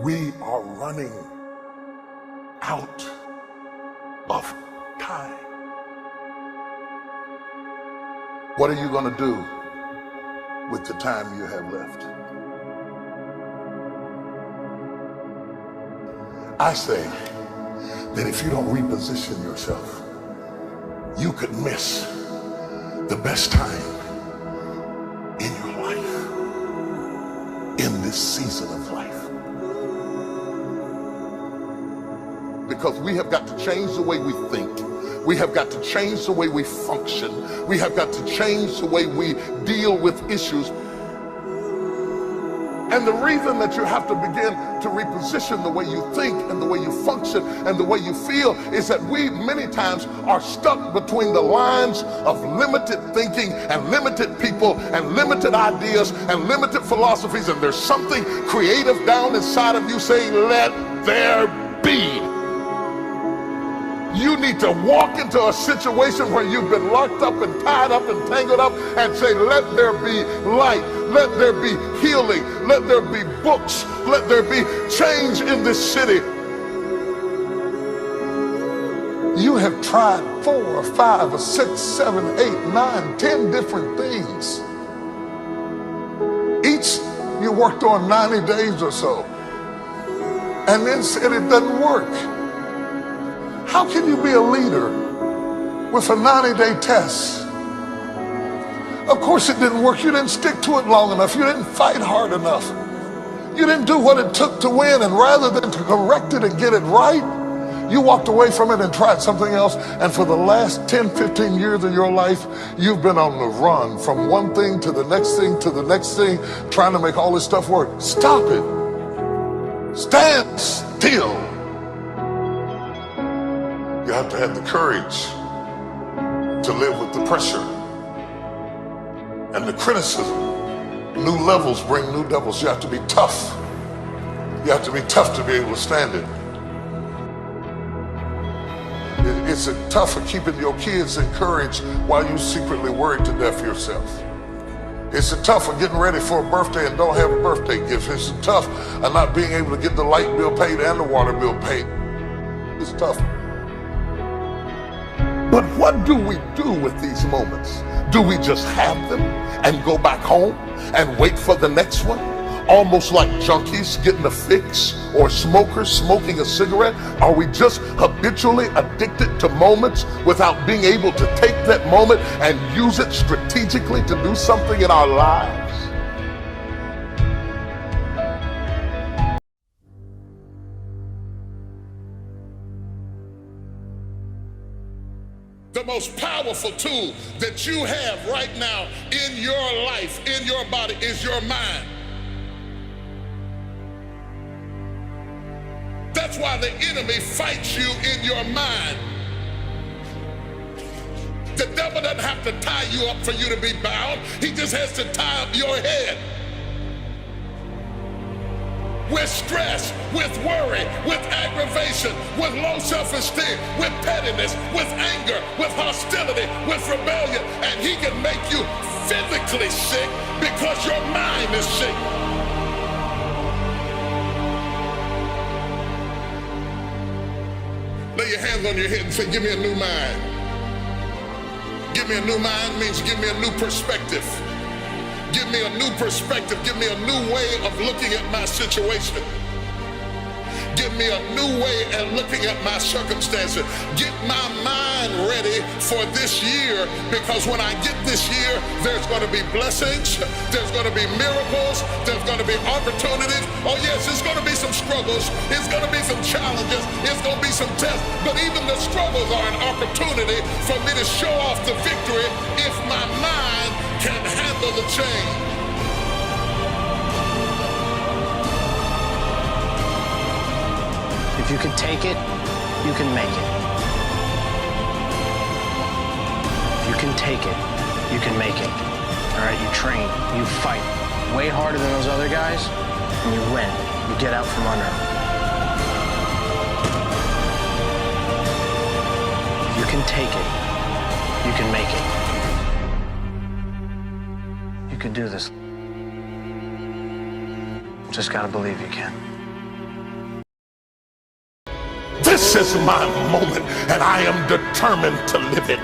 We are running out of time. What are you going to do with the time you have left? I say that if you don't reposition yourself, you could miss the best time in your life, in this season of life. Because we have got to change the way we think. We have got to change the way we function. We have got to change the way we deal with issues. And the reason that you have to begin to reposition the way you think and the way you function and the way you feel is that we many times are stuck between the lines of limited thinking and limited people and limited ideas and limited philosophies, and there's something creative down inside of you saying, let there be. You need to walk into a situation where you've been locked up and tied up and tangled up and say, let there be light, let there be healing, let there be books, let there be change in this city. You have tried 4 or 5 or 6, 7, 8, 9, 10 different things. Each you worked on 90 days or so and then said it doesn't work. How can you be a leader with a 90-day test? Of course it didn't work. You didn't stick to it long enough. You didn't fight hard enough. You didn't do what it took to win, and rather than to correct it and get it right, you walked away from it and tried something else. And for the last 10, 15 years of your life, you've been on the run from one thing to the next thing to the next thing, trying to make all this stuff work. Stop it. Stand still. You have to have the courage to live with the pressure and the criticism. New levels bring new devils. You have to be tough. You have to be tough to be able to stand it. It's tough for keeping your kids encouraged while you secretly worried to death yourself. It's tough for getting ready for a birthday and don't have a birthday gift. It's tough for not being able to get the light bill paid and the water bill paid. It's tough. But what do we do with these moments? Do we just have them and go back home and wait for the next one? Almost like junkies getting a fix or smokers smoking a cigarette? Are we just habitually addicted to moments without being able to take that moment and use it strategically to do something in our lives? The most powerful tool that you have right now in your life, in your body, is your mind. That's why the enemy fights you in your mind. The devil doesn't have to tie you up for you to be bound. He just has to tie up your head. With stress, with worry, with aggravation, with low self-esteem, with pettiness, with anger, with hostility, with rebellion. And he can make you physically sick because your mind is sick. Lay your hands on your head and say, give me a new mind. Give me a new mind means give me a new perspective. Give me a new perspective. Give me a new way of looking at my situation. Give me a new way of looking at my circumstances. Get my mind ready for this year, because when I get this year, there's going to be blessings, there's going to be miracles, there's going to be opportunities. Oh yes, it's going to be some struggles, it's going to be some challenges, it's going to be some tests, but even the struggles are an opportunity for me to show off the victory if my mind can handle the change. If you can take it, you can make it. If you can take it, you can make it. All right, you train, you fight way harder than those other guys, and you win. You get out from under them. If you can take it, you can make it. You can do this. Just gotta believe you can. This is my moment, and I am determined to live it.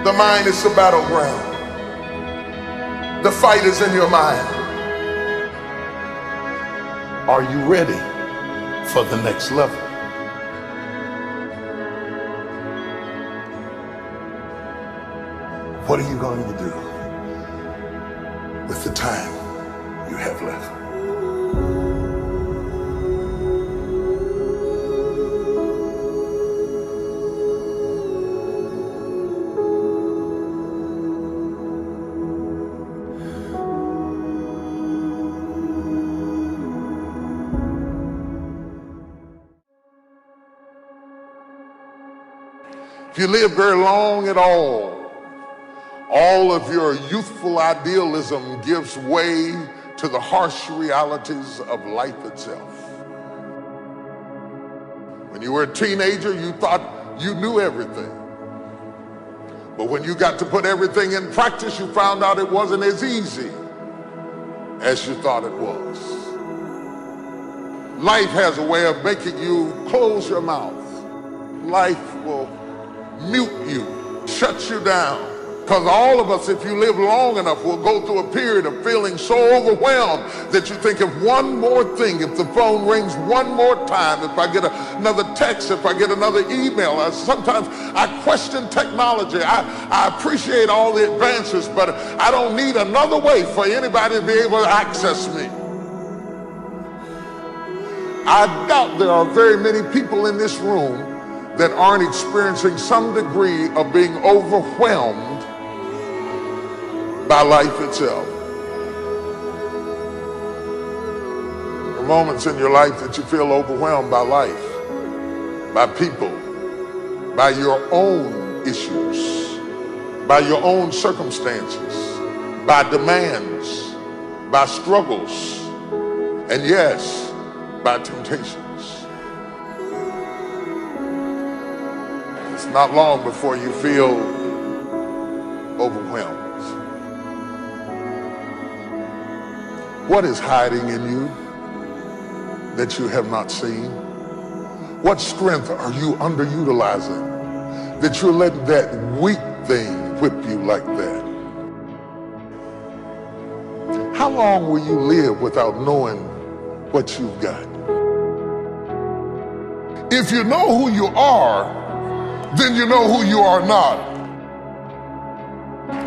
The mind is the battleground. The fight is in your mind. Are you ready for the next level? What are you going to do with the time you have left? If you live very long at all of your youthful idealism gives way to the harsh realities of life itself. When you were a teenager, you thought you knew everything. But when you got to put everything in practice, you found out it wasn't as easy as you thought it was. Life has a way of making you close your mouth. Life will mute you, shut you down. Because all of us, if you live long enough, will go through a period of feeling so overwhelmed that you think of one more thing, if the phone rings one more time, if I get another text, if I get another email. Sometimes I question technology. I appreciate all the advances, but I don't need another way for anybody to be able to access me. I doubt there are very many people in this room that aren't experiencing some degree of being overwhelmed by life itself. There are moments in your life that you feel overwhelmed by life, by people, by your own issues, by your own circumstances, by demands, by struggles, and yes, by temptations. It's not long before you feel overwhelmed. What is hiding in you that you have not seen? What strength are you underutilizing that you're letting that weak thing whip you like that? How long will you live without knowing what you've got? If you know who you are, then you know who you are not.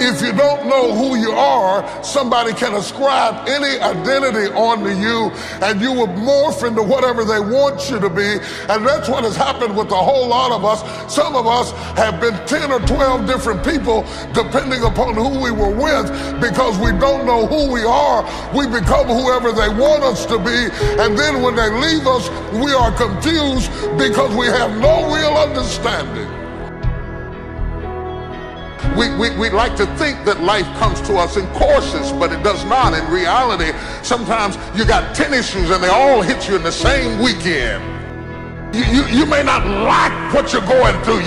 If you don't know who you are, somebody can ascribe any identity onto you and you will morph into whatever they want you to be. And that's what has happened with a whole lot of us. Some of us have been 10 or 12 different people depending upon who we were with. Because we don't know who we are, we become whoever they want us to be. And then when they leave us, we are confused because we have no real understanding. We like to think that life comes to us in courses, but it does not. In reality, sometimes you got 10 issues and they all hit you in the same weekend. You may not like what you're going through.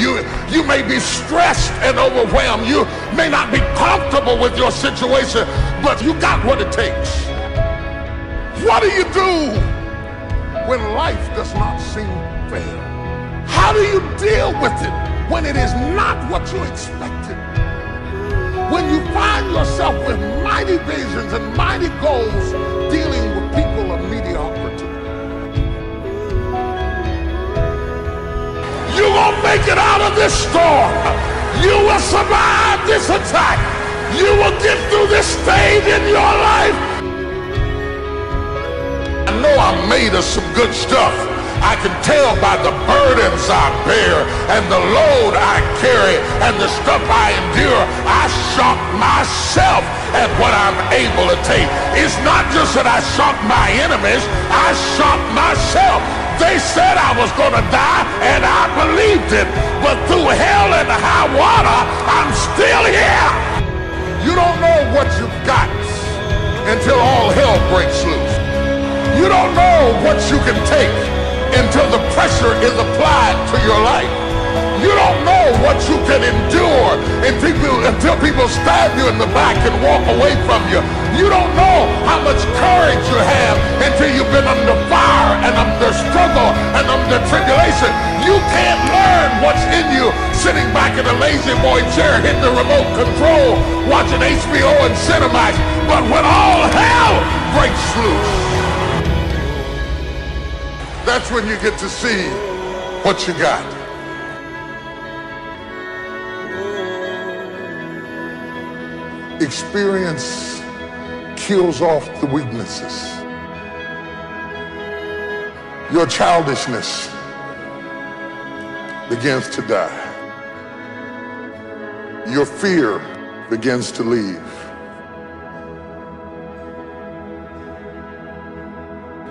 You may be stressed and overwhelmed. You may not be comfortable with your situation, but you got what it takes. What do you do when life does not seem fair? How do you deal with it when it is not what you expected? When you find yourself with mighty visions and mighty goals dealing with people of mediocrity. You're gonna make it out of this storm. You will survive this attack. You will get through this stage in your life. I know I'm made of some good stuff. I can tell by the burdens I bear and the load I carry and the stuff I endure. I shock myself at what I'm able to take. It's not just that I shock my enemies, I shock myself. They said I was going to die and I believed it, but through hell and high water, I'm still here. You don't know what you've got until all hell breaks loose. You don't know what you can take until the pressure is applied to your life. You don't know what you can endure until people stab you in the back and walk away from you. You don't know how much courage you have until you've been under fire and under struggle and under tribulation. You can't learn what's in you sitting back in a lazy boy chair hitting the remote control watching HBO and Cinemax. But when all hell breaks loose, that's when you get to see what you got. Experience kills off the weaknesses. Your childishness begins to die. Your fear begins to leave.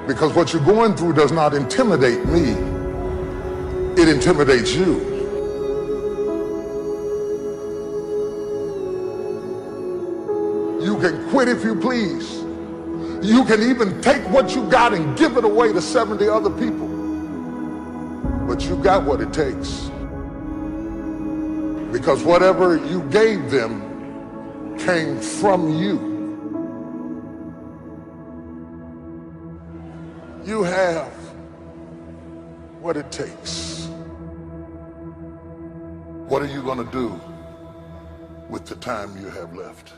Because what you're going through does not intimidate me, it intimidates you. You can quit if you please. You can even take what you got and give it away to 70 other people. But you got what it takes. Because whatever you gave them came from you. You have what it takes. What are you going to do with the time you have left?